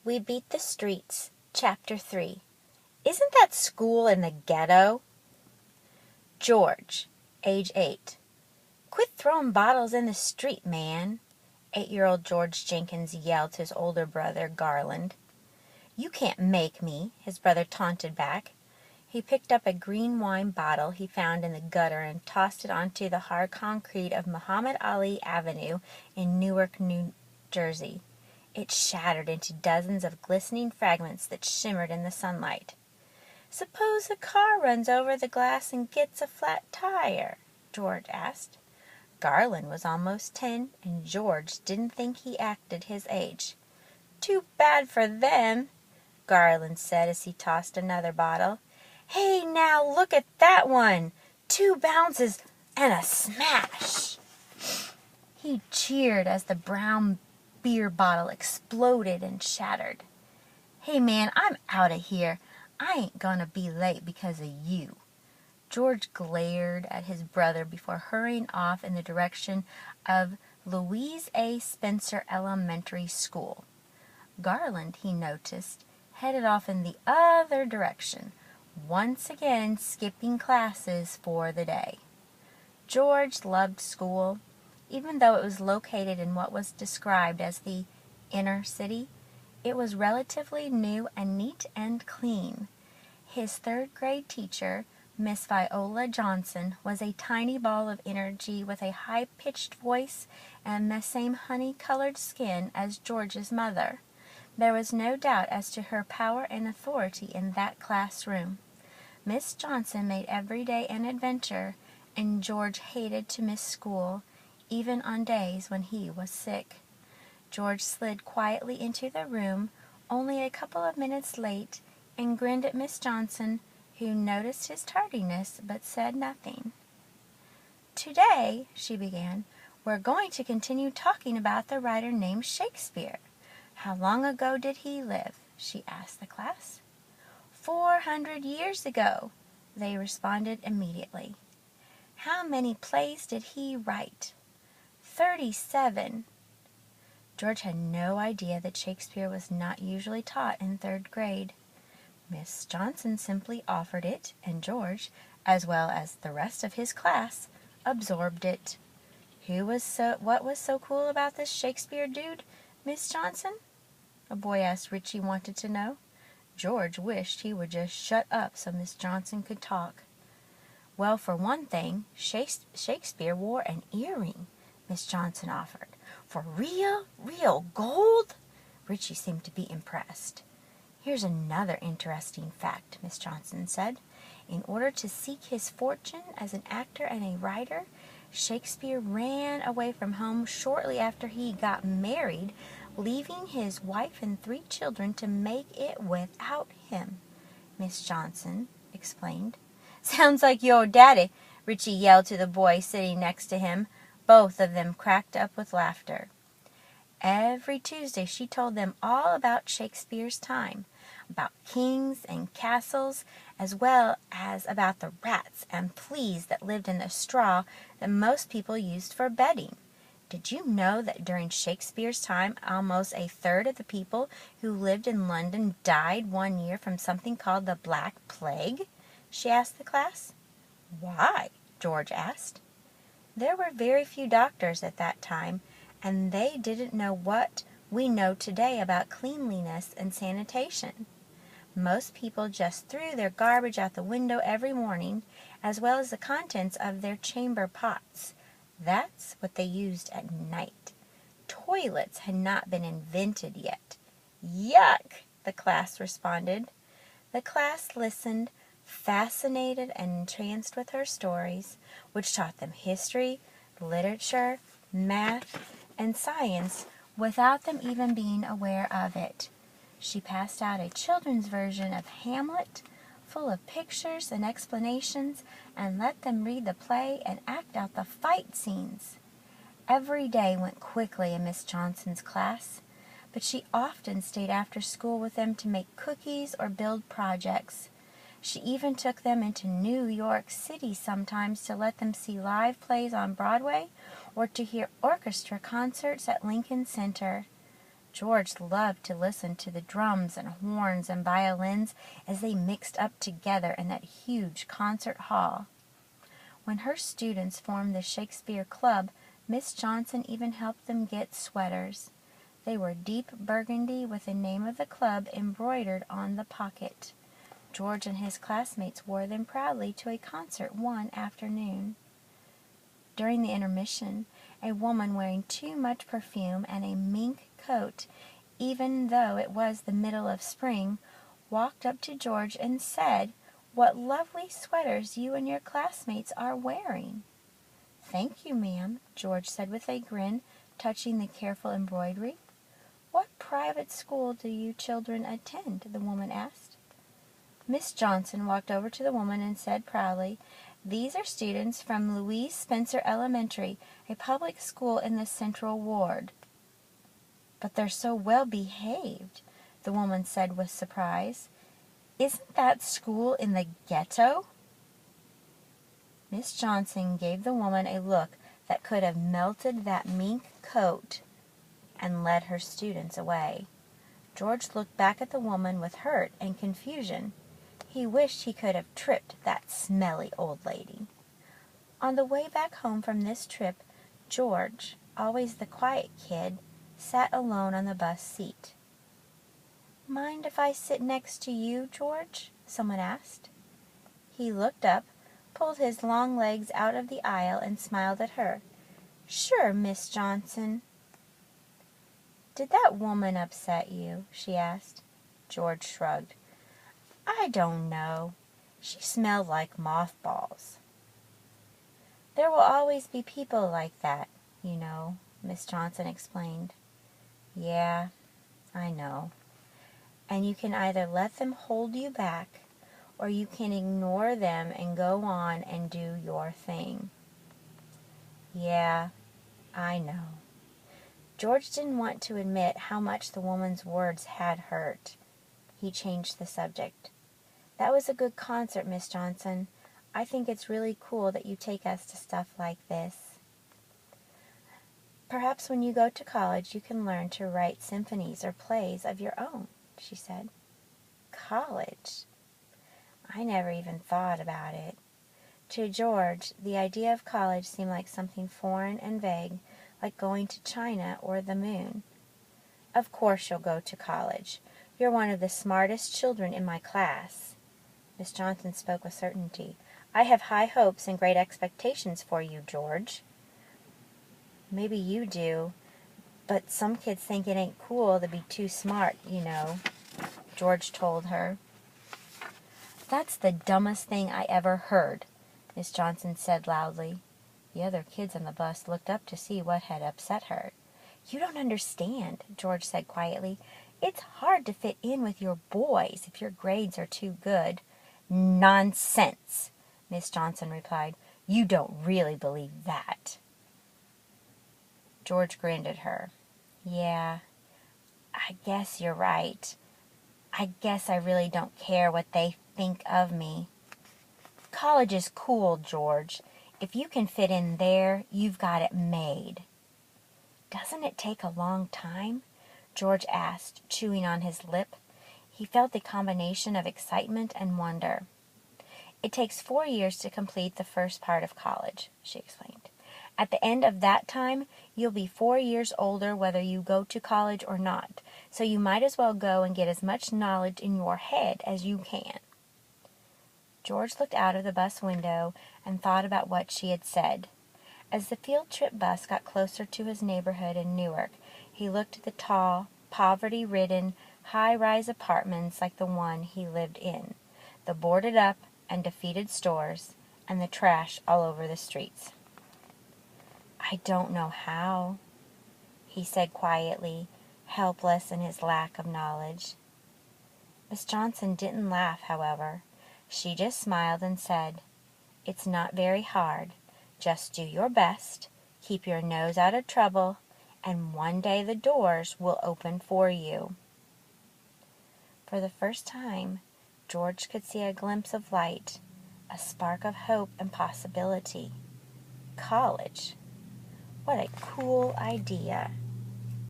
We Beat the Streets, Chapter 3. Isn't that school in the ghetto? George, age 8. Quit throwing bottles in the street, man, 8-year-old George Jenkins yelled to his older brother, Garland. You can't make me, his brother taunted back. He picked up a green wine bottle he found in the gutter and tossed it onto the hard concrete of Muhammad Ali Avenue in Newark, New Jersey. It shattered into dozens of glistening fragments that shimmered in the sunlight. Suppose a car runs over the glass and gets a flat tire? George asked. Garland was almost 10, and George didn't think he acted his age. Too bad for them, Garland said as he tossed another bottle. Hey, now look at that one! 2 bounces and a smash! He cheered as the brown beer bottle exploded and shattered. Hey man, I'm out of here. I ain't gonna be late because of you. George glared at his brother before hurrying off in the direction of Louise A. Spencer Elementary School. Garland, he noticed, headed off in the other direction, once again skipping classes for the day. George loved school. Even though it was located in what was described as the inner city, it was relatively new and neat and clean. His 3rd grade teacher, Miss Viola Johnson, was a tiny ball of energy with a high-pitched voice and the same honey-colored skin as George's mother. There was no doubt as to her power and authority in that classroom. Miss Johnson made every day an adventure, and George hated to miss school, even on days when he was sick. George slid quietly into the room, only a couple of minutes late, and grinned at Miss Johnson, who noticed his tardiness but said nothing. Today, she began, we're going to continue talking about the writer named Shakespeare. How long ago did he live? She asked the class. 400 years ago, they responded immediately. How many plays did he write? 37. George had no idea that Shakespeare was not usually taught in 3rd grade. Miss Johnson simply offered it, and George, as well as the rest of his class, absorbed it. What was so cool about this Shakespeare dude, Miss Johnson? A boy asked Richie wanted to know. George wished he would just shut up so Miss Johnson could talk. Well, for one thing, Shakespeare wore an earring, Miss Johnson offered. For real gold? Richie seemed to be impressed. Here's another interesting fact, Miss Johnson said. In order to seek his fortune as an actor and a writer, Shakespeare ran away from home shortly after he got married, leaving his wife and 3 children to make it without him, Miss Johnson explained. Sounds like your daddy, Richie yelled to the boy sitting next to him. Both of them cracked up with laughter. Every Tuesday she told them all about Shakespeare's time, about kings and castles, as well as about the rats and fleas that lived in the straw that most people used for bedding. Did you know that during Shakespeare's time, almost a third of the people who lived in London died one year from something called the Black Plague? She asked the class. Why? George asked. There were very few doctors at that time, and they didn't know what we know today about cleanliness and sanitation. Most people just threw their garbage out the window every morning, as well as the contents of their chamber pots. That's what they used at night. Toilets had not been invented yet. Yuck, the class responded. The class listened, fascinated and entranced with her stories, which taught them history, literature, math, and science without them even being aware of it. She passed out a children's version of Hamlet, full of pictures and explanations, and let them read the play and act out the fight scenes. Every day went quickly in Miss Johnson's class, but she often stayed after school with them to make cookies or build projects. She even took them into New York City sometimes to let them see live plays on Broadway or to hear orchestra concerts at Lincoln Center. George loved to listen to the drums and horns and violins as they mixed up together in that huge concert hall. When her students formed the Shakespeare Club, Miss Johnson even helped them get sweaters. They were deep burgundy with the name of the club embroidered on the pocket. George and his classmates wore them proudly to a concert one afternoon. During the intermission, a woman wearing too much perfume and a mink coat, even though it was the middle of spring, walked up to George and said, "What lovely sweaters you and your classmates are wearing." "Thank you, ma'am," George said with a grin, touching the careful embroidery. "What private school do you children attend?" the woman asked. Miss Johnson walked over to the woman and said proudly, "These are students from Louise Spencer Elementary, a public school in the Central Ward." "But they're so well behaved," the woman said with surprise. "Isn't that school in the ghetto?" Miss Johnson gave the woman a look that could have melted that mink coat and led her students away. George looked back at the woman with hurt and confusion. He wished he could have tripped that smelly old lady. On the way back home from this trip, George, always the quiet kid, sat alone on the bus seat. "Mind if I sit next to you, George?" someone asked. He looked up, pulled his long legs out of the aisle, and smiled at her. "Sure, Miss Johnson." "Did that woman upset you?" she asked. George shrugged. "I don't know. She smelled like mothballs." "There will always be people like that, you know," Miss Johnson explained. "Yeah, I know. And you can either let them hold you back, or you can ignore them and go on and do your thing." "Yeah, I know." George didn't want to admit how much the woman's words had hurt. He changed the subject. "That was a good concert, Miss Johnson. I think it's really cool that you take us to stuff like this. Perhaps when you go to college you can learn to write symphonies or plays of your own," she said. College? I never even thought about it. To George, the idea of college seemed like something foreign and vague, like going to China or the moon. "Of course you'll go to college. You're one of the smartest children in my class." Miss Johnson spoke with certainty. "I have high hopes and great expectations for you, George." "Maybe you do, but some kids think it ain't cool to be too smart, you know," George told her. "That's the dumbest thing I ever heard," Miss Johnson said loudly. The other kids on the bus looked up to see what had upset her. "You don't understand," George said quietly. "It's hard to fit in with your boys if your grades are too good." "Nonsense," Miss Johnson replied. "You don't really believe that." George grinned at her. "Yeah, I guess you're right. I guess I really don't care what they think of me." "College is cool, George. If you can fit in there, you've got it made." "Doesn't it take a long time?" George asked, chewing on his lip. He felt the combination of excitement and wonder. "It takes 4 years to complete the first part of college," she explained. "At the end of that time, you'll be 4 years older whether you go to college or not, so you might as well go and get as much knowledge in your head as you can." George looked out of the bus window and thought about what she had said. As the field trip bus got closer to his neighborhood in Newark, he looked at the tall, poverty-ridden, high-rise apartments like the one he lived in, the boarded-up and defeated stores, and the trash all over the streets. "I don't know how," he said quietly, helpless in his lack of knowledge. Miss Johnson didn't laugh, however. She just smiled and said, "It's not very hard. Just do your best, keep your nose out of trouble, and one day the doors will open for you." For the first time, George could see a glimpse of light, a spark of hope and possibility. College. What a cool idea.